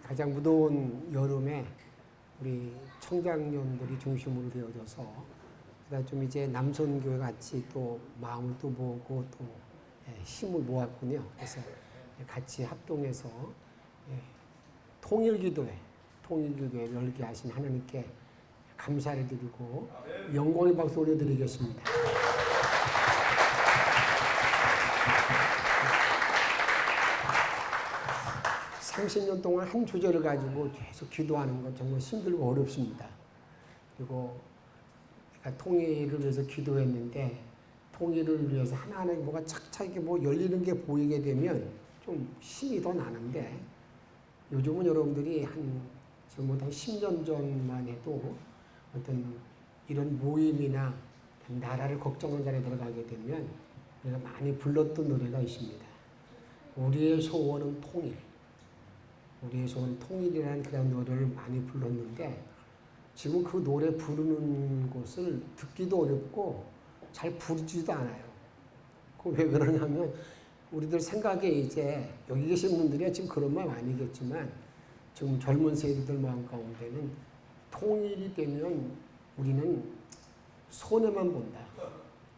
가장 무더운 여름에 우리 청장년들이 중심으로 되어져서 그다음 좀 이제 남선교회 같이 또 마음을 또 모으고 또 힘을 모았군요. 그래서 같이 합동해서 통일기도회 열게 하신 하나님께 감사를 드리고 영광의 박수 올려드리겠습니다. 30년 동안 한 주제를 가지고 계속 기도하는 건 정말 힘들고 어렵습니다. 그리고 내가 통일을 위해서 기도했는데 통일을 위해서 하나하나 뭐가 착착 뭐 열리는 게 보이게 되면 좀 힘이 더 나는데 요즘은 여러분들이 지금 한 10년 전만 해도 어떤 이런 모임이나 나라를 걱정하는 자리에 들어가게 되면 우리가 많이 불렀던 노래가 있습니다. 우리의 소원은 통일. 우리의 소원은 통일이라는 그런 노래를 많이 불렀는데 지금 그 노래 부르는 곳을 듣기도 어렵고 잘 부르지도 않아요. 왜 그러냐면 우리들 생각에 이제 여기 계신 분들이 지금 그런 마음 아니겠지만 지금 젊은 세대들 마음 가운데는 통일이 되면 우리는 손해만 본다.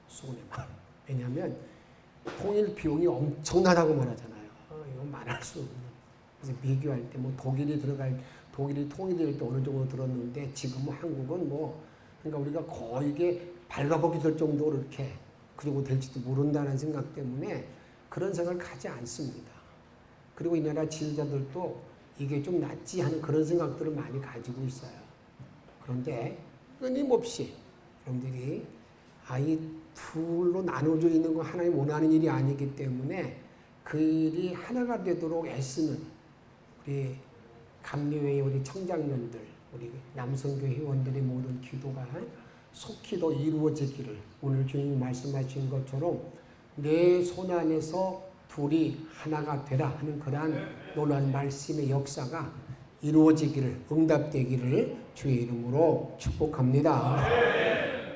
손해만. 왜냐하면 통일 비용이 엄청나다고 말하잖아요. 이건 말할 수 없는. 그래서 비교할 때 뭐 독일이 통일될 때 어느 정도 들었는데 지금은 한국은 그러니까 우리가 거의 이게 발가벗기 될 정도로 이렇게 그리고 될지도 모른다는 생각 때문에 그런 생각을 가지 않습니다. 그리고 이 나라 지도자들도 이게 좀 낫지 하는 그런 생각들을 많이 가지고 있어요. 그런데 끊임없이 여러분들이 이 둘로 나눠져 있는 건 하나님 원하는 일이 아니기 때문에 그 일이 하나가 되도록 애쓰는 우리 감리회의 우리 청장년들, 우리 남성교 회원들의 모든 기도가 속히 더 이루어지기를 오늘 주님이 말씀하신 것처럼 내 손 안에서 둘이 하나가 되라 하는 그러한 놀라운 말씀의 역사가 이루어지기를 응답되기를 주의 이름으로 축복합니다.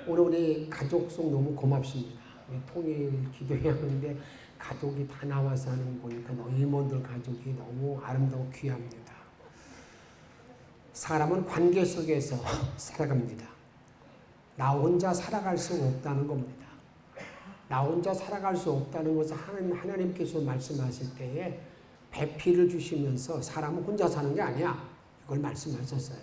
오늘 우리 가족송 너무 고맙습니다. 우리 통일 기도회 하는데 가족이 다 나와서 하는 거 보니까 임원들 가족이 너무 아름다워 귀합니다. 사람은 관계 속에서 살아갑니다. 나 혼자 살아갈 수 없다는 겁니다. 나 혼자 살아갈 수 없다는 것을 하나님께서 말씀하실 때에 배필을 주시면서 사람은 혼자 사는 게 아니야. 이걸 말씀하셨어요.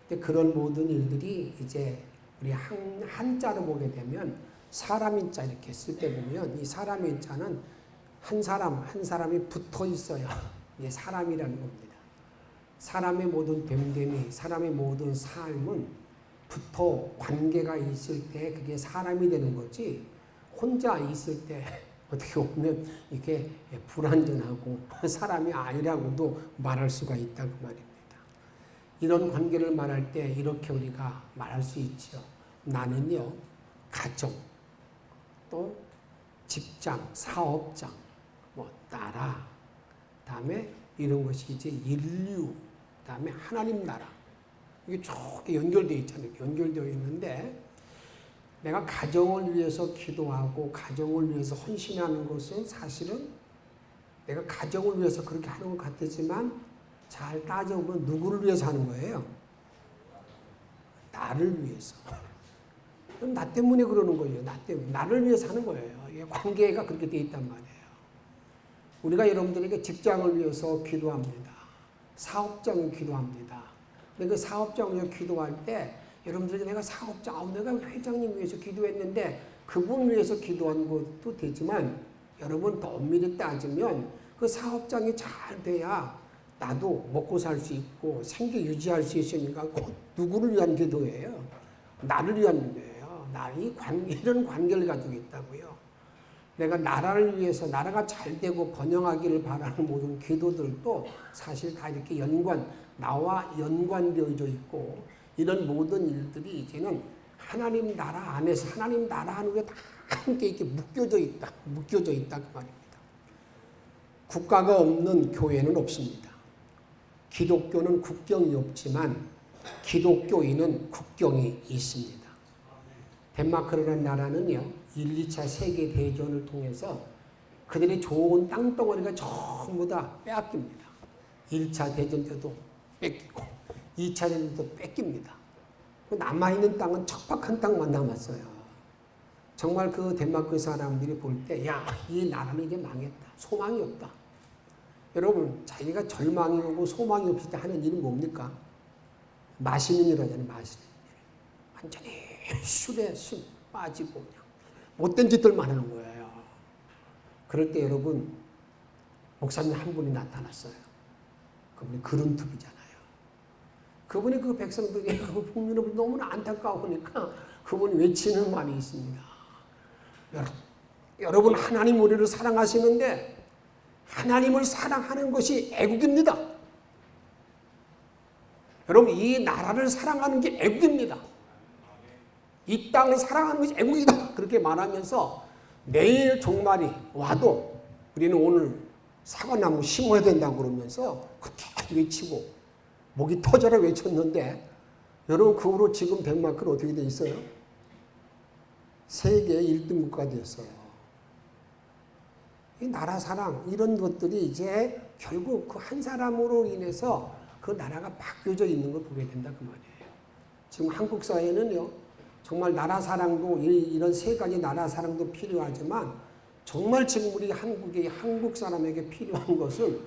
근데 그런 모든 일들이 이제 우리 한자로 보게 되면 사람인 자 이렇게 쓸 때 보면 이 사람인 자는 한 사람이 붙어 있어요. 이게 사람이라는 겁니다. 사람의 모든 됨됨이, 사람의 모든 삶은 붙어 관계가 있을 때 그게 사람이 되는 거지 혼자 있을 때 어떻게 보면 이게 불완전하고 사람이 아니라고도 말할 수가 있다고 말입니다. 이런 관계를 말할 때 이렇게 우리가 말할 수 있죠. 나는요, 가정, 또 직장, 사업장, 나라, 다음에 이런 것이 이제 인류, 다음에 하나님 나라. 이게 쭉 연결되어 있잖아요. 연결되어 있는데 내가 가정을 위해서 기도하고 가정을 위해서 헌신하는 것은 사실은 내가 가정을 위해서 그렇게 하는 것 같지만 잘 따져보면 누구를 위해서 하는 거예요? 나를 위해서. 나 때문에 그러는 거예요. 나 때문에. 나를 위해서 하는 거예요. 이게 관계가 그렇게 되어 있단 말이에요. 우리가 여러분들에게 직장을 위해서 기도합니다. 사업장을 기도합니다. 근데 그 사업장을 위해서 기도할 때 여러분들이 내가 사업장, 내가 회장님 위해서 기도했는데 그분 위해서 기도한 것도 되지만 여러분 더 엄밀히 따지면 그 사업장이 잘 돼야 나도 먹고 살 수 있고 생계 유지할 수 있으니까 곧 누구를 위한 기도예요? 나를 위한 기도예요. 이런 관계를 가지고 있다고요. 내가 나라를 위해서 나라가 잘 되고 번영하기를 바라는 모든 기도들도 사실 다 이렇게 나와 연관되어져 있고 이런 모든 일들이 이제는 하나님 나라 안에서 하나님 나라 안에 다 함께 이렇게 묶여져 있다 그 말입니다. 국가가 없는 교회는 없습니다. 기독교는 국경이 없지만 기독교인은 국경이 있습니다. 덴마크라는 나라는요, 1, 2차 세계대전을 통해서 그들의 좋은 땅덩어리가 전부 다 빼앗깁니다. 1차 대전 때도 뺏기고 2차 대전 때도 뺏깁니다. 남아있는 땅은 척박한 땅만 남았어요. 정말 그 덴마크 사람들이 볼 때, 야, 이 나라는 이제 망했다. 소망이 없다. 여러분, 자기가 절망이 오고 소망이 없을 때 하는 일은 뭡니까? 마시는 일 하잖아요, 마시는 일. 완전히 술에 술 빠지고 그냥 못된 짓들만 하는 거예요. 그럴 때 여러분, 목사님 한 분이 나타났어요. 그분이 그룬투비잖아요. 그분이 그 백성들이 그 국민을 너무나 안타까우니까 그분이 외치는 말이 있습니다. 여러분, 하나님 우리를 사랑하시는데 하나님을 사랑하는 것이 애국입니다. 여러분, 이 나라를 사랑하는 게 애국입니다. 이 땅을 사랑하는 것이 애국이다. 그렇게 말하면서 내일 종말이 와도 우리는 오늘 사과나무 심어야 된다고 그러면서 그렇게 외치고 목이 터져라 외쳤는데, 여러분, 그 후로 지금 덴마크는 어떻게 돼 있어요? 세계 1등 국가가 되었어요. 이 나라 사랑 이런 것들이 이제 결국 그 한 사람으로 인해서 그 나라가 바뀌어져 있는 걸 보게 된다 그 말이에요. 지금 한국 사회는요, 정말 나라 사랑도 이런 세 가지 나라 사랑도 필요하지만 정말 지금 우리 한국 사람에게 필요한 것은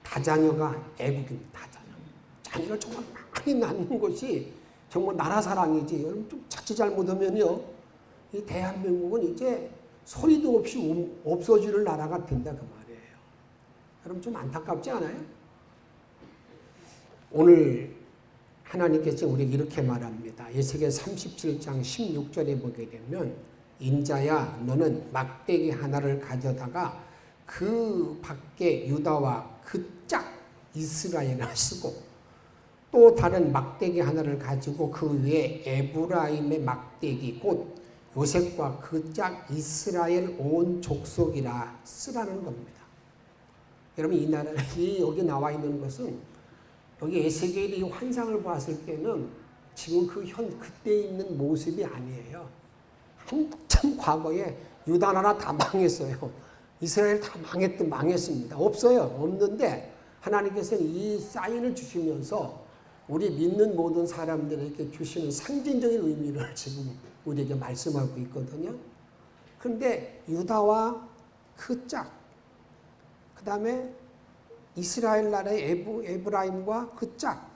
다자녀가 애국입니다. 다자녀. 자녀를 정말 많이 낳는 것이 정말 나라 사랑이지. 여러분 좀 자칫 잘못하면요, 이 대한민국은 이제 소리도 없이 없어지는 나라가 된다 그 말이에요. 여러분 좀 안타깝지 않아요? 오늘 하나님께서 우리에게 이렇게 말합니다. 에스겔 37장 16절에 보게 되면, 인자야 너는 막대기 하나를 가져다가 그 밖에 유다와 그 짝 이스라엘을 쓰고 또 다른 막대기 하나를 가지고 그 위에 에브라임의 막대기 곧 요셉과 그 짝 이스라엘 온 족속이라 쓰라는 겁니다. 여러분, 이 나라 여기 나와 있는 것은, 여기 에스겔이 환상을 봤을 때는 지금 그때 있는 모습이 아니에요. 한참 과거에 유다 나라 다 망했어요. 이스라엘 다 망했습니다. 없어요. 없는데 하나님께서는 이 사인을 주시면서 우리 믿는 모든 사람들에게 주시는 상징적인 의미를 지금 우리에게 말씀하고 있거든요. 그런데 유다와 그 짝, 그 다음에 이스라엘 나라의 에브라임과 그 짝,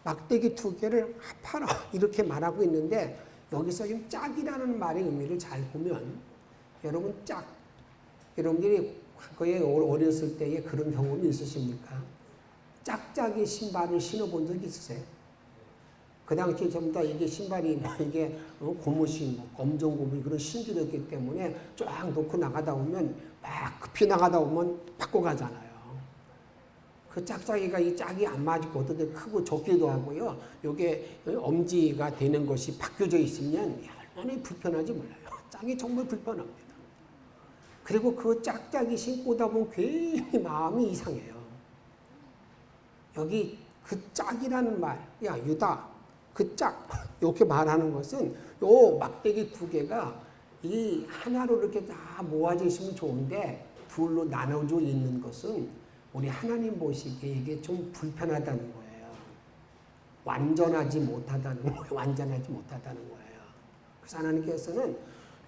막대기 두 개를 합하라 이렇게 말하고 있는데, 여기서 지금 짝이라는 말의 의미를 잘 보면, 여러분 짝, 여러분들이 과거에 어렸을 때에 그런 경험이 있으십니까? 짝짝이 신발을 신어본 적 있으세요? 그 당시에 전부 다 이게 신발이 이게 고무신, 검정 고무 그런 신들이었기 때문에 쫙 놓고 나가다 보면 막 급히 나가다 보면 바꿔 가잖아요. 그 짝짝이가 이 짝이 안 맞고 어떤 데 크고 좁기도 하고요. 요게 엄지가 되는 것이 바뀌어져 있으면 얼마나 불편하지 몰라요. 짝이 정말 불편합니다. 그리고 그 짝짝이 신고다 보면 괜히 마음이 이상해요. 여기 그 짝이라는 말, 야 유다 그 짝 이렇게 말하는 것은 요 막대기 두 개가 이 하나로 이렇게 다 모아져 있으면 좋은데 둘로 나눠져 있는 것은 우리 하나님 보시기에 이게 좀 불편하다는 거예요. 완전하지 못하다는 거예요. 완전하지 못하다는 거예요. 그래서 하나님께서는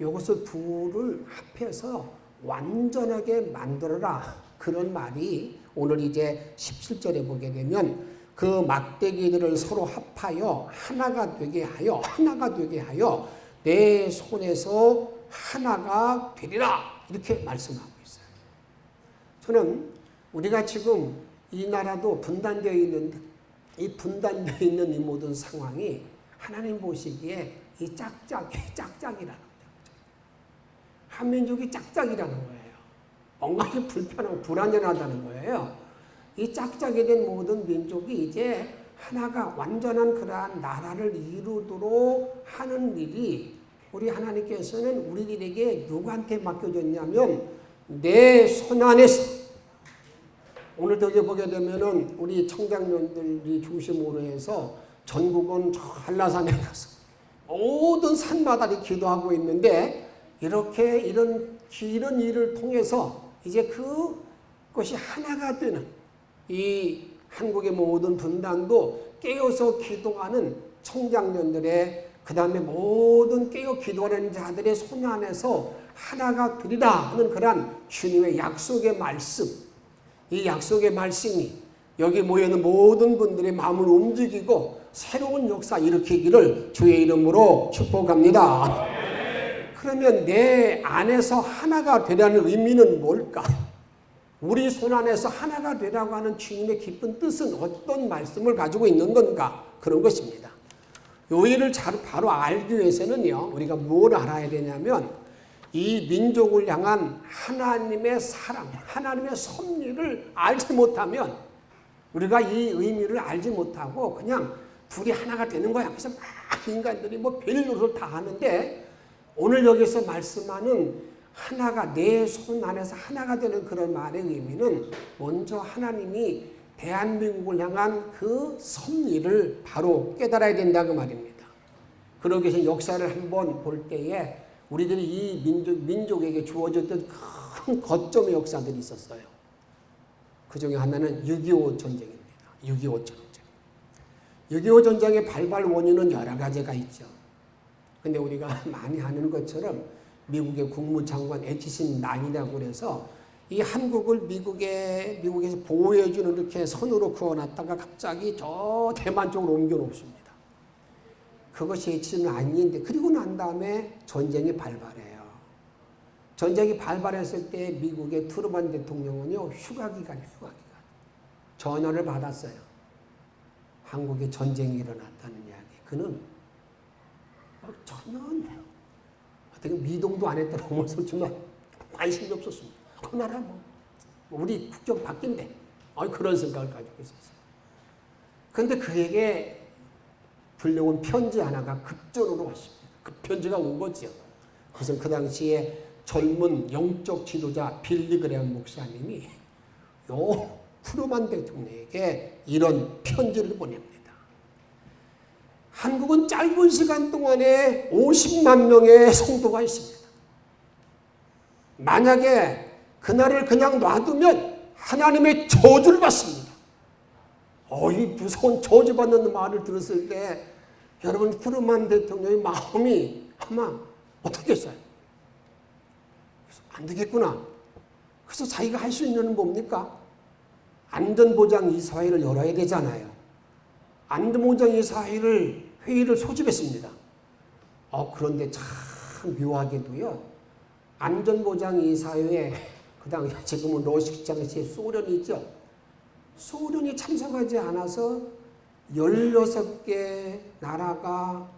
이것을 둘을 합해서 완전하게 만들어라. 그런 말이 오늘 이제 17절에 보게 되면, 그 막대기들을 서로 합하여 하나가 되게 하여 내 손에서 하나가 되리라. 이렇게 말씀하고 있어요. 저는 우리가 지금 이 나라도 분단되어 있는데, 이 분단되어 있는 이 모든 상황이 하나님 보시기에 이 짝짝이라는 거예요. 한민족이 짝짝이라는 거예요. 뭔가 불편하고 불안전하다는 거예요. 이 짝짝이 된 모든 민족이 이제 하나가 완전한 그러한 나라를 이루도록 하는 일이 우리 하나님께서는 우리들에게 누구한테 맡겨줬냐면 내 손 안에서. 오늘도 이제 보게 되면은 우리 청장년들이 중심으로 해서 전국은 저 한라산에 가서 모든 산마다리 기도하고 있는데, 이렇게 이런 일을 통해서 이제 그것이 하나가 되는, 이 한국의 모든 분단도 깨어서 기도하는 청장년들의 그 다음에 모든 깨어 기도하는 자들의 손 안에서 하나가 되리라 하는 그런 주님의 약속의 말씀, 이 약속의 말씀이 여기 모여있는 모든 분들의 마음을 움직이고 새로운 역사 일으키기를 주의 이름으로 축복합니다. 그러면 내 안에서 하나가 되라는 의미는 뭘까? 우리 손 안에서 하나가 되라고 하는 주님의 깊은 뜻은 어떤 말씀을 가지고 있는 건가? 그런 것입니다. 요 일을 바로 알기 위해서는요, 우리가 뭘 알아야 되냐면, 이 민족을 향한 하나님의 사랑, 하나님의 섭리를 알지 못하면, 우리가 이 의미를 알지 못하고 그냥 둘이 하나가 되는 거야. 그래서 막 인간들이 뭐 별노릇을 다 하는데, 오늘 여기서 말씀하는 하나가 내 손 안에서 하나가 되는 그런 말의 의미는 먼저 하나님이 대한민국을 향한 그 섭리를 바로 깨달아야 된다고 말입니다. 그러기 위해서 역사를 한번 볼 때에 우리들이 이 민족에게 주어졌던 큰 거점의 역사들이 있었어요. 그 중에 하나는 6.25 전쟁입니다. 6.25 전쟁. 6.25 전쟁의 발발 원인은 여러 가지가 있죠. 근데 우리가 많이 아는 것처럼 미국의 국무장관 애치신 난이라고 그래서 이 한국을 미국에서 보호해주는 이렇게 선으로 그어놨다가 갑자기 저 대만 쪽으로 옮겨 놓습니다. 그것이 애치신 난인데, 그리고 난 다음에 전쟁이 발발해요. 전쟁이 발발했을 때 미국의 트루먼 대통령은요, 휴가 기간. 전화를 받았어요. 한국에 전쟁이 일어났다는 이야기. 그는 전혀 어떻게 미동도 안 했다고 하면서 정말 관심이 없었습니다. 그 나라 우리 국정 바뀐대. 그런 생각을 가지고 있었어요. 그런데 그에게 들려온 편지 하나가 급전으로 왔습니다. 그 편지가 온 거죠. 그래서 그 당시에 젊은 영적 지도자 빌리 그레엄 목사님이 요 트루먼 대통령에게 이런 편지를 보냅니다. 한국은 짧은 시간 동안에 50만 명의 성도가 있습니다. 만약에 그날을 그냥 놔두면 하나님의 저주를 받습니다. 이 무서운 저주받는 말을 들었을 때 여러분 트루먼 대통령의 마음이 아마 어떻겠어요? 안 되겠구나. 그래서 자기가 할 수 있는 건 뭡니까? 안전보장 이사회를 열어야 되잖아요. 안전보장 이사회를 회의를 소집했습니다. 그런데 참 묘하게도요, 안전보장 이사회에 그 당시 지금은 러시아의 소련이 있죠. 소련이 참석하지 않아서 16개 나라가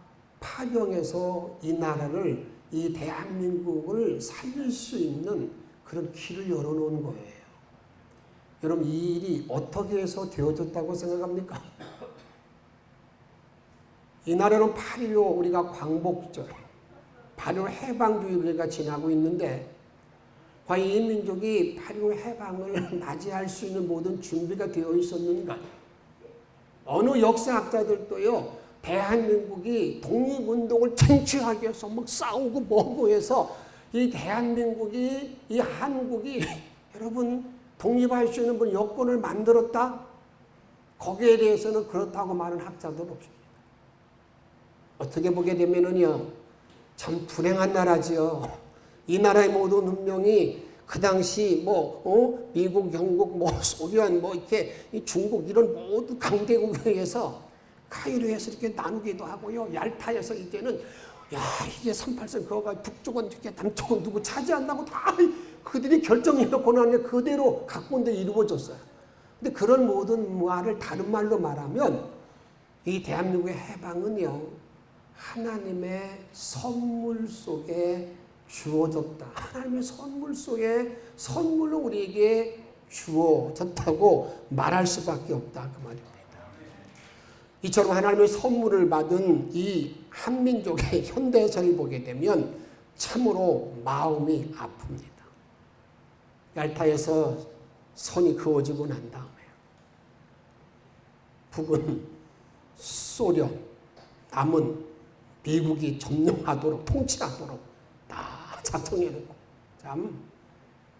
파병해서 이 나라를, 이 대한민국을 살릴 수 있는 그런 길을 열어놓은 거예요. 여러분, 이 일이 어떻게 해서 되어졌다고 생각합니까? 이 나라는 8.15 우리가 광복절, 8.15 해방주의를 우리가 지나고 있는데, 과연 이 민족이 8.15 해방을 맞이할 수 있는 모든 준비가 되어 있었는가? 어느 역사학자들도요, 대한민국이 독립운동을 쟁취하기 위해서 막 싸우고 뭐고 해서 이 대한민국이, 이 한국이 여러분 독립할 수 있는 여건을 만들었다? 거기에 대해서는 그렇다고 말하는 학자들은 없습니다. 어떻게 보게 되면은요, 참 불행한 나라지요. 이 나라의 모든 운명이 그 당시 미국, 영국, 소련, 이렇게 중국 이런 모든 강대국에 의해서 카이로에서 이렇게 나누기도 하고요. 얄타에서 이제는 이게 38선 그거가 북쪽은 이렇게 남쪽은 누구 차지한다고 다 그들이 결정해놓고 나면 그대로 각본대로 이루어졌어요. 근데 그런 모든 말을 다른 말로 말하면 이 대한민국의 해방은요, 하나님의 선물 속에 주어졌다. 하나님의 선물 속에 선물로 우리에게 주어졌다고 말할 수밖에 없다. 그 말입니다. 이처럼 하나님의 선물을 받은 이 한민족의 현대사를 보게 되면 참으로 마음이 아픕니다. 얄타에서 선이 그어지고 난 다음에 북은 소련, 남은 미국이 점령하도록, 통치하도록 다 작정해놓고,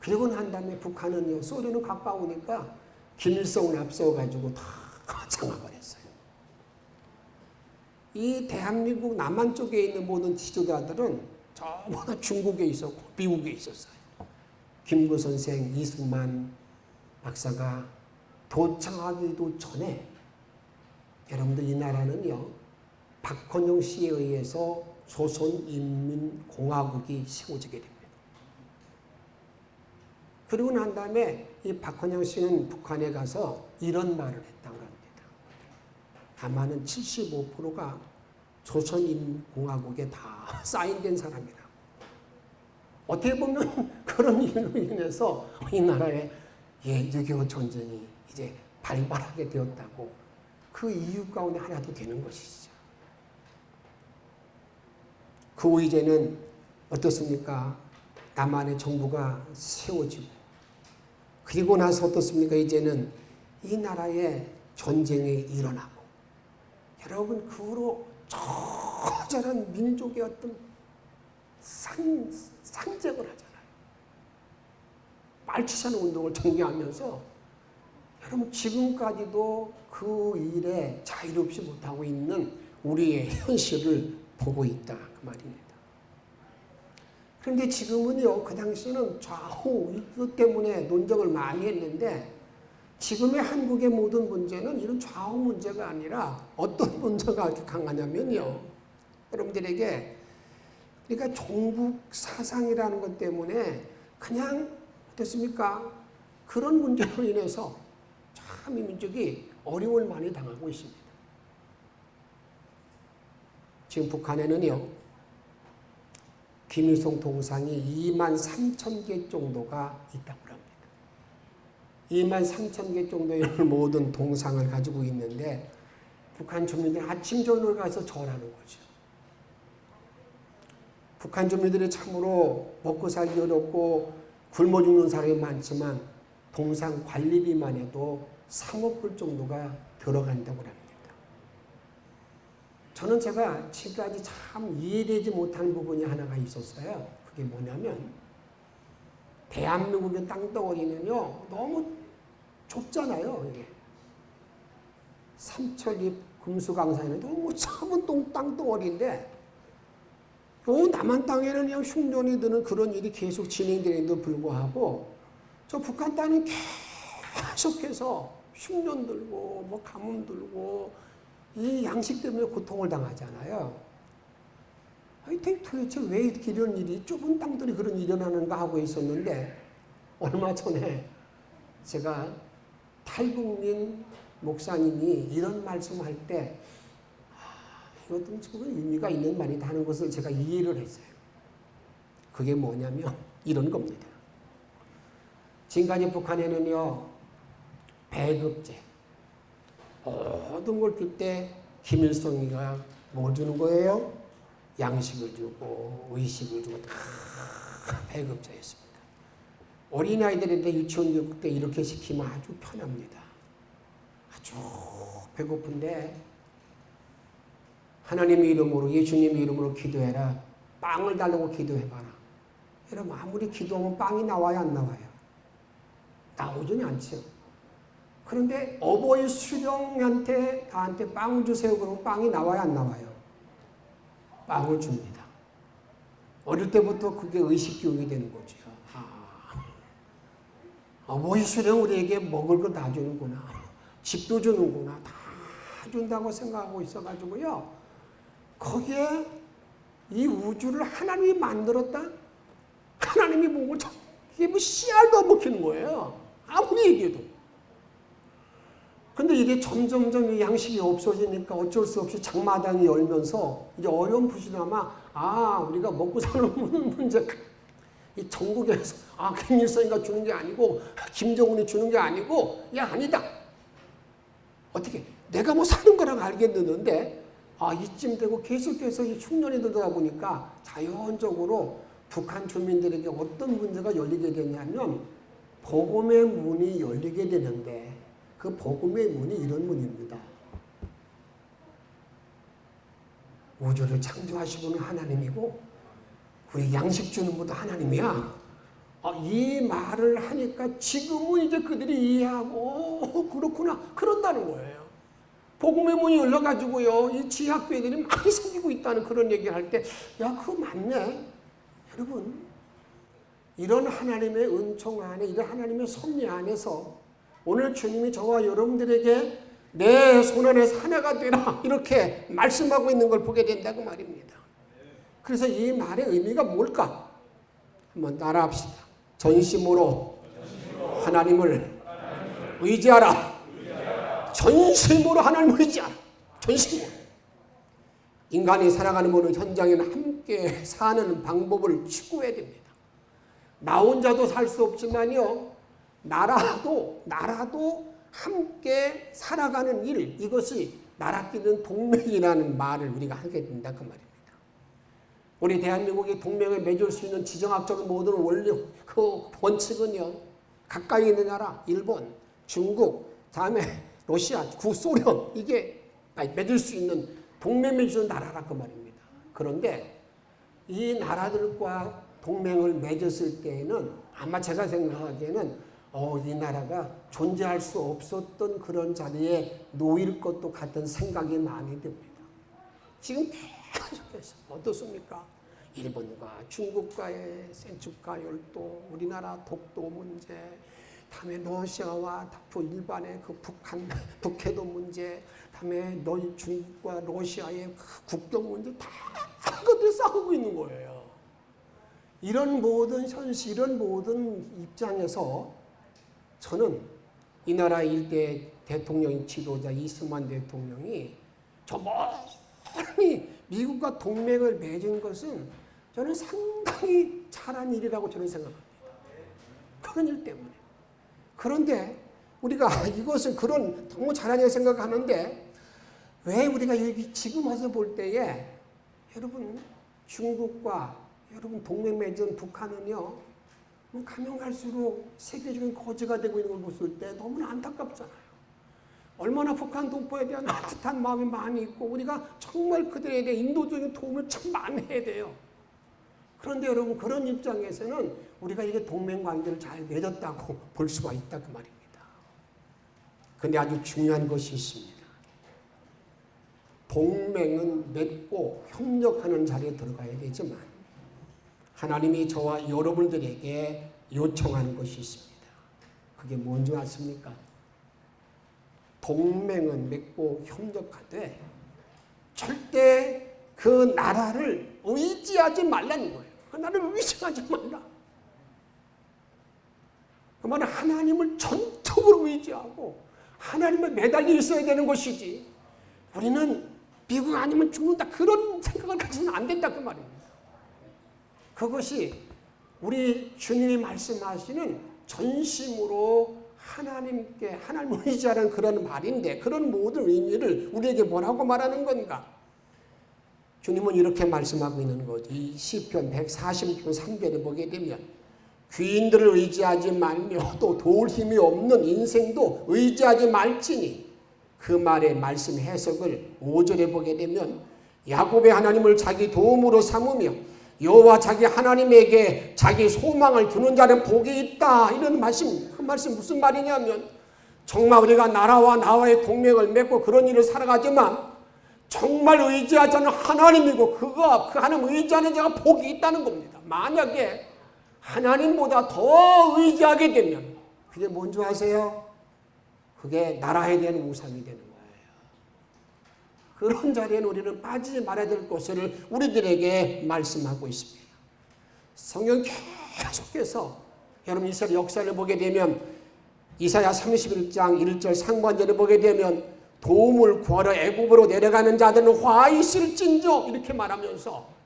그리고 난 다음에 북한은요, 소련은 가까우니까 김일성을 앞서가지고 다 장악을 했어요. 이 대한민국 남한 쪽에 있는 모든 지도자들은 저보다 중국에 있었고 미국에 있었어요. 김구 선생, 이승만 박사가 도착하기도 전에 여러분들 이 나라는요 박헌영 씨에 의해서 조선인민공화국이 세워지게 됩니다. 그리고 난 다음에 이 박헌영 씨는 북한에 가서 이런 말을 했다고 합니다. 남한은 75%가 조선인민공화국에 다 사인된 사람이라고. 어떻게 보면 그런 일로 인해서 이 나라에 6.25 전쟁이 이제 발발하게 되었다고 그 이유 가운데 하나도 되는 것이죠. 그 후 이제는 어떻습니까? 남한의 정부가 세워지고 그리고 나서 어떻습니까? 이제는 이 나라에 전쟁이 일어나고 여러분 그 후로 처절한 민족의 어떤 산적을 하잖아요. 말치산 운동을 전개하면서 여러분 지금까지도 그 일에 자유롭지 못하고 있는 우리의 현실을 보고 있다 그 말입니다. 그런데 지금은요 그 당시는 좌우 이것 때문에 논쟁을 많이 했는데 지금의 한국의 모든 문제는 이런 좌우 문제가 아니라 어떤 문제가 이렇게 강하냐면요 여러분들에게 그러니까 종북 사상이라는 것 때문에 그냥 어떻습니까? 그런 문제로 인해서 참 이 민족이 어려움을 많이 당하고 있습니다. 지금 북한에는요 김일성 동상이 23,000개 정도가 있다고 합니다. 23,000개 정도의 모든 동상을 가지고 있는데 북한 주민들이 아침 저녁을 가서 절하는 거죠. 북한 주민들이 참으로 먹고 살기 어렵고 굶어 죽는 사람이 많지만 동상 관리비만 해도 3억 불 정도가 들어간다고 합니다. 저는 제가 지금까지 참 이해되지 못하는 부분이 하나가 있었어요. 그게 뭐냐면 대한민국의 땅덩어리는요 너무 좁잖아요. 이게 삼천리 금수강산이 너무 좁은 땅덩어리인데 요 남한 땅에는 그냥 흉년이 드는 그런 일이 계속 진행되는데도 불구하고 저 북한 땅은 계속해서 흉년 들고 뭐 가뭄 들고 이 양식 때문에 고통을 당하잖아요. 도대체 왜 이렇게 이런 일이 좁은 땅들이 그런 일이 일어나는가 하고 있었는데 얼마 전에 제가 탈북민 목사님이 이런 말씀할 때 이것도 조금 의미가 있는 말이다 하는 것을 제가 이해를 했어요. 그게 뭐냐면 이런 겁니다. 지금까지 북한에는요 배급제 모든 걸 줄 때 김일성이가 뭐 주는 거예요? 양식을 주고 의식을 주고 다 배급제였습니다. 어린아이들한테 유치원 교육 때 이렇게 시키면 아주 편합니다. 아주 배고픈데 하나님의 이름으로 예수님의 이름으로 기도해라. 빵을 달라고 기도해봐라. 여러분 아무리 기도하면 빵이 나와요 안 나와요? 나오지는 않죠. 그런데 어버이 수령한테 나한테 빵을 주세요 그러면 빵이 나와요 안 나와요? 빵을 줍니다. 어릴 때부터 그게 의식교육이 되는 거죠. 어버이 수령 우리에게 먹을 거 다 주는구나. 집도 주는구나. 다 준다고 생각하고 있어가지고요. 거기에 이 우주를 하나님이 만들었다? 하나님이 보고 이게 뭐 씨알도 안 먹히는 거예요. 아무리 얘기해도. 근데 이게 점점점 이 양식이 없어지니까 어쩔 수 없이 장마당이 열면서 이제 어렴풋이나마 우리가 먹고 사는 문제 이 전국에서 김일성이가 주는 게 아니고 김정은이 주는 게 아니고 아니다. 어떻게 내가 뭐 사는 거라고 알겠는데 이쯤 되고 계속해서 이 흉년이 들다 보니까 자연적으로 북한 주민들에게 어떤 문제가 열리게 되냐면 복음의 문이 열리게 되는데 그 복음의 문이 이런 문입니다. 우주를 창조하신 분은 하나님이고 우리 양식 주는 분도 하나님이야. 이 말을 하니까 지금은 이제 그들이 이해하고 그렇구나 그런다는 거예요. 복음의 문이 열려가지고요, 이 지하교회들이 많이 생기고 있다는 그런 얘기를 할 때, 야, 그거 맞네. 여러분, 이런 하나님의 은총 안에, 이런 하나님의 섭리 안에서 오늘 주님이 저와 여러분들에게 내 손안에 사내가 되라 이렇게 말씀하고 있는 걸 보게 된다고 말입니다. 그래서 이 말의 의미가 뭘까? 한번 따라합시다. 전심으로 하나님을 의지하라. 전심으로 하나님을 의지하라. 전심으로. 인간이 살아가는 모든 현장에는 함께 사는 방법을 추구해야 됩니다. 나 혼자도 살 수 없지만요, 나라도 함께 살아가는 일, 이것이 나라끼는 동맹이라는 말을 우리가 하게 된다 그 말입니다. 우리 대한민국이 동맹을 맺을 수 있는 지정학적인 모든 원리, 그 원칙은요, 가까이 있는 나라, 일본, 중국, 다음에 러시아, 구소련, 이게 맺을 수 있는 동맹 맺을 나라라 그 말입니다. 그런데 이 나라들과 동맹을 맺었을 때에는 아마 제가 생각하기에는 이 나라가 존재할 수 없었던 그런 자리에 놓일 것도 같은 생각이 많이 듭니다. 지금 계속해서 어떻습니까? 일본과 중국과의 센축과 열도, 우리나라 독도 문제, 다음에 러시아와 일반의 그 북해도 문제, 다음에 중국과 러시아의 그 국경 문제, 다 그것들 싸우고 있는 거예요. 이런 모든 현실, 이런 모든 입장에서 저는 이 나라 일대 대통령 지도자 이승만 대통령이 저 멀리 미국과 동맹을 맺은 것은 저는 상당히 잘한 일이라고 저는 생각합니다. 그런 일 때문에. 그런데 우리가 이것을 그런 너무 잘한 일 생각하는데 왜 우리가 여기 지금 와서 볼 때에 여러분 중국과 여러분 동맹 맺은 북한은요, 가면 갈수록 세계적인 거지가 되고 있는 걸 봤을 때 너무나 안타깝잖아요. 얼마나 북한 동포에 대한 따뜻한 마음이 많이 있고 우리가 정말 그들에 대해 인도적인 도움을 참 많이 해야 돼요. 그런데 여러분 그런 입장에서는 우리가 이게 동맹관계를 잘 맺었다고 볼 수가 있다 그 말입니다. 그런데 아주 중요한 것이 있습니다. 동맹은 맺고 협력하는 자리에 들어가야 되지만 하나님이 저와 여러분들에게 요청하는 것이 있습니다. 그게 뭔지 아십니까? 동맹은 맺고 협력하되 절대 그 나라를 의지하지 말라는 거예요. 그 나라를 의지하지 말라. 그 말은 하나님을 전적으로 의지하고 하나님에 매달려 있어야 되는 것이지 우리는 미국 아니면 죽는다 그런 생각을 가지면 안 된다 그 말입니다. 그것이 우리 주님이 말씀하시는 전심으로 하나님을 의지하는 그런 말인데 그런 모든 의미를 우리에게 뭐라고 말하는 건가? 주님은 이렇게 말씀하고 있는 거죠. 이 시편 140편 3절에 보게 되면 귀인들을 의지하지 말며 또 도울 힘이 없는 인생도 의지하지 말지니 그 말의 말씀 해석을 5절에 보게 되면 야곱의 하나님을 자기 도움으로 삼으며 여호와 자기 하나님에게 자기 소망을 두는 자는 복이 있다. 이런 말씀, 그 말씀 무슨 말이냐면 정말 우리가 나라와 나와의 동맹을 맺고 그런 일을 살아가지만 정말 의지하자는 하나님이고 그 하나님 의지하는 자가 복이 있다는 겁니다. 만약에 하나님보다 더 의지하게 되면 그게 뭔지 아세요? 그게 나라에 대한 우상이 되는 거예요. 그런 자리에는 우리는 빠지지 말아야 될 것을 우리들에게 말씀하고 있습니다. 성경 계속해서 여러분 이스라엘 역사를 보게 되면 이사야 31장 1절 상반절을 보게 되면 도움을 구하러 애굽으로 내려가는 자들은 화 있을진저 이렇게 말하면서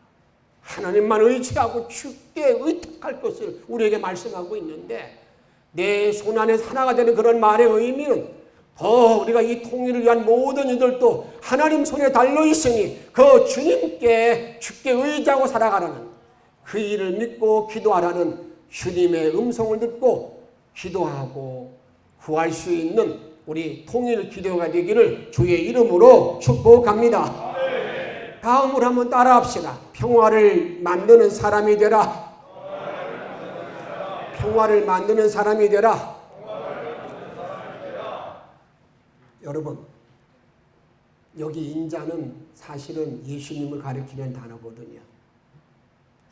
하나님만 의지하고 주께 의탁할 것을 우리에게 말씀하고 있는데 내 손안에 하나가 되는 그런 말의 의미는 더 우리가 이 통일을 위한 모든 이들도 하나님 손에 달려있으니 그 주께 의지하고 살아가라는 그 일을 믿고 기도하라는 주님의 음성을 듣고 기도하고 구할 수 있는 우리 통일 기도가 되기를 주의 이름으로 축복합니다. 다음으로 한번 따라합시다. 평화를 만드는 사람이 되라. 평화를 만드는 사람이 되라. 여러분, 여기 인자는 사실은 예수님을 가리키는 단어거든요.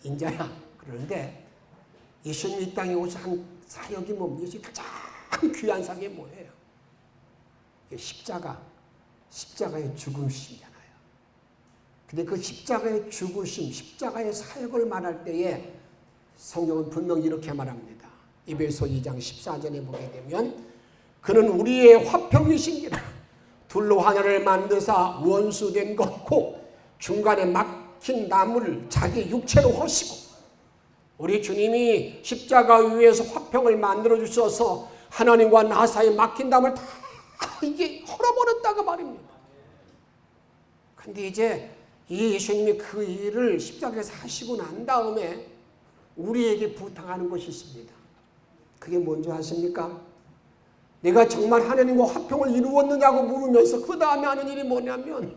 인자야. 그런데 예수님이 이 땅에 오신 사역이 뭡니까? 예수님 가장 귀한 사역이 뭐예요? 십자가의 죽음이잖아요. 근데 그 십자가의 죽으심, 십자가의 사역을 말할 때에 성경은 분명히 이렇게 말합니다. 에베소 2장 14절에 보게 되면 그는 우리의 화평이신기라. 둘로 하나를 만드사 원수된 것고 중간에 막힌 나무를 자기 육체로 허시고, 우리 주님이 십자가 위에서 화평을 만들어 주셔서 하나님과 나 사이에 막힌 담을 다 이게 헐어버렸다고 말입니다. 근데 이제 이 예수님이 그 일을 십자가에서 하시고 난 다음에 우리에게 부탁하는 것이 있습니다. 그게 뭔지 아십니까? 내가 정말 하나님과 화평을 이루었느냐고 물으면서 그 다음에 하는 일이 뭐냐면,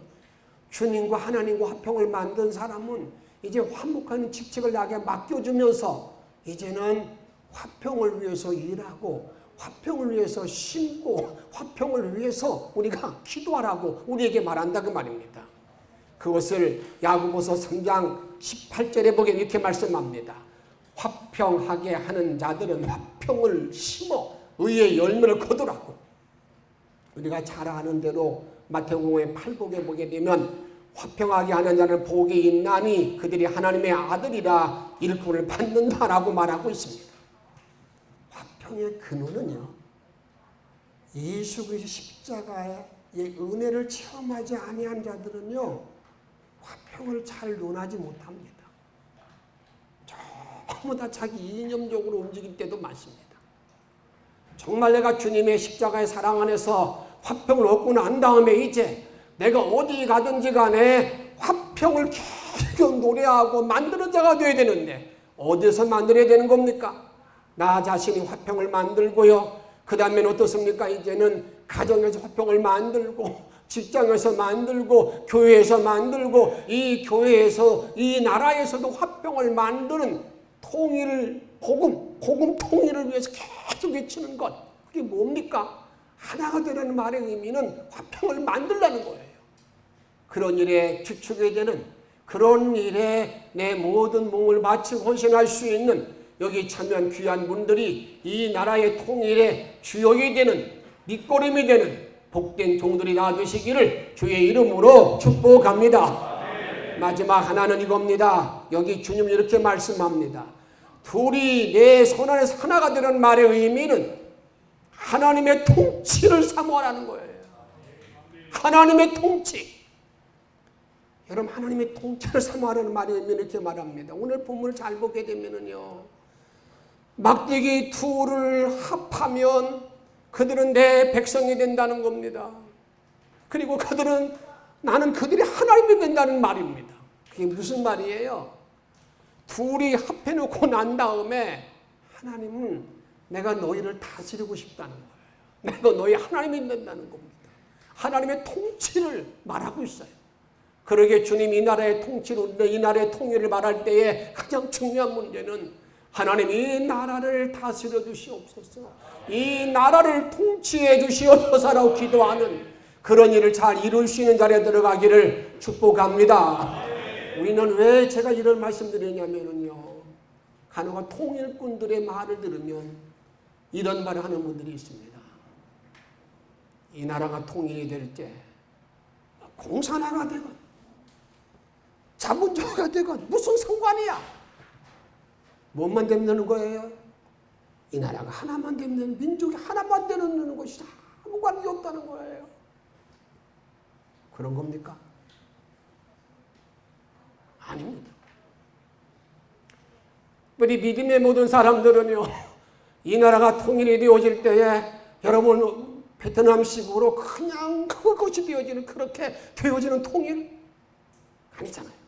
주님과 하나님과 화평을 만든 사람은 이제 화목하는 직책을 나에게 맡겨주면서 이제는 화평을 위해서 일하고 화평을 위해서 심고 화평을 위해서 우리가 기도하라고 우리에게 말한다 그 말입니다. 그것을 야고보서 3장 18절에 보게 이렇게 말씀합니다. 화평하게 하는 자들은 화평을 심어 의의 열매를 거두라고. 우리가 잘 아는 대로 마태복음의 8복에 보게 되면 화평하게 하는 자는 복이 있나니 그들이 하나님의 아들이라 일컬을 받는다라고 말하고 있습니다. 화평의 근원은요, 예수 그리스도 십자가의 은혜를 체험하지 아니한 자들은요 화평을 잘 논하지 못합니다. 전부 다 자기 이념적으로 움직일 때도 많습니다. 정말 내가 주님의 십자가의 사랑 안에서 화평을 얻고 난 다음에 이제 내가 어디 가든지 간에 화평을 계속 노래하고 만드는 자가 되어야 되는데 어디서 만들어야 되는 겁니까? 나 자신이 화평을 만들고요. 그 다음에는 어떻습니까? 이제는 가정에서 화평을 만들고 직장에서 만들고 교회에서 만들고 이 교회에서 이 나라에서도 화평을 만드는 복음 통일을 위해서 계속 외치는 것. 그게 뭡니까? 하나가 되라는 말의 의미는 화평을 만들라는 거예요. 그런 일에 주축이 되는, 그런 일에 내 모든 몸을 바치고 헌신할 수 있는 여기 참여한 귀한 분들이 이 나라의 통일의 주역이 되는, 밑거름이 되는 복된 종들이 나와주시기를 주의 이름으로 축복합니다. 마지막 하나는 이겁니다. 여기 주님 이렇게 말씀합니다. 둘이 내 손 안에서 하나가 되는 말의 의미는 하나님의 통치를 사모하라는 거예요. 하나님의 통치. 여러분, 하나님의 통치를 사모하라는 말의 의미는 이렇게 말합니다. 오늘 본문을 잘 보게 되면은요, 막대기 둘을 합하면 그들은 내 백성이 된다는 겁니다. 그리고 그들은 나는 그들이 하나님이 된다는 말입니다. 그게 무슨 말이에요? 둘이 합해놓고 난 다음에 하나님은 내가 너희를 다스리고 싶다는 거예요. 내가 너희 하나님이 된다는 겁니다. 하나님의 통치를 말하고 있어요. 그러게 주님 이 나라의 통치로, 이 나라의 통일을 말할 때에 가장 중요한 문제는 하나님 이 나라를 다스려 주시옵소서, 이 나라를 통치해 주시옵소서라고 기도하는 그런 일을 잘 이룰 수 있는 자리에 들어가기를 축복합니다. 우리는 왜 제가 이런 말씀드리냐면요, 간혹 통일꾼들의 말을 들으면 이런 말을 하는 분들이 있습니다. 이 나라가 통일이 될 때 공산화가 되건 자본주의가 되건 무슨 상관이야? 뭔만 되면 거예요? 이 나라가 하나만 되면, 민족이 하나만 되는 것이 아무 관계 없다는 거예요. 그런 겁니까? 아닙니다. 우리 믿음의 모든 사람들은요, 이 나라가 통일이 되어질 때에 여러분 베트남식으로 그냥 그것이 되어지는, 그렇게 되어지는 통일 아니잖아요.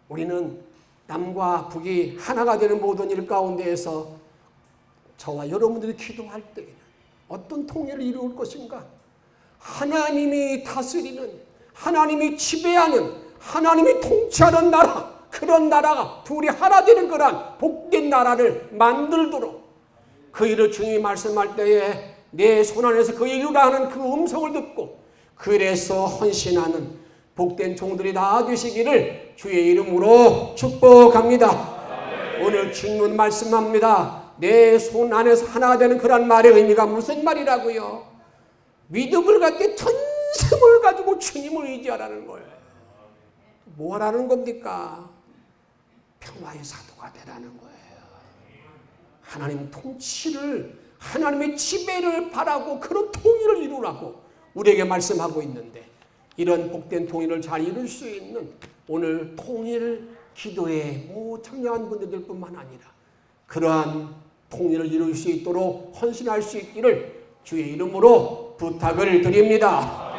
우리는 남과 북이 하나가 되는 모든 일 가운데에서 저와 여러분들이 기도할 때에는 어떤 통일을 이루을 것인가? 하나님이 다스리는, 하나님이 지배하는, 하나님이 통치하는 나라, 그런 나라가 둘이 하나 되는 그런 복된 나라를 만들도록 그 일을 주님이 말씀할 때에 내 손 안에서 그 이루라 하는 그 음성을 듣고 그래서 헌신하는 복된 종들이 다 되시기를 주의 이름으로 축복합니다. 오늘 주님은 말씀합니다. 내 손 안에서 하나가 되는 그런 말의 의미가 무슨 말이라고요? 믿음을 갖게 전심을 가지고 주님을 의지하라는 거예요. 뭐 하라는 겁니까? 평화의 사도가 되라는 거예요. 하나님 통치를, 하나님의 지배를 바라고 그런 통일을 이루라고 우리에게 말씀하고 있는데, 이런 복된 통일을 잘 이룰 수 있는 오늘 통일 기도에 참여한 분들 뿐만 아니라 그러한 통일을 이룰 수 있도록 헌신할 수 있기를 주의 이름으로 부탁을 드립니다.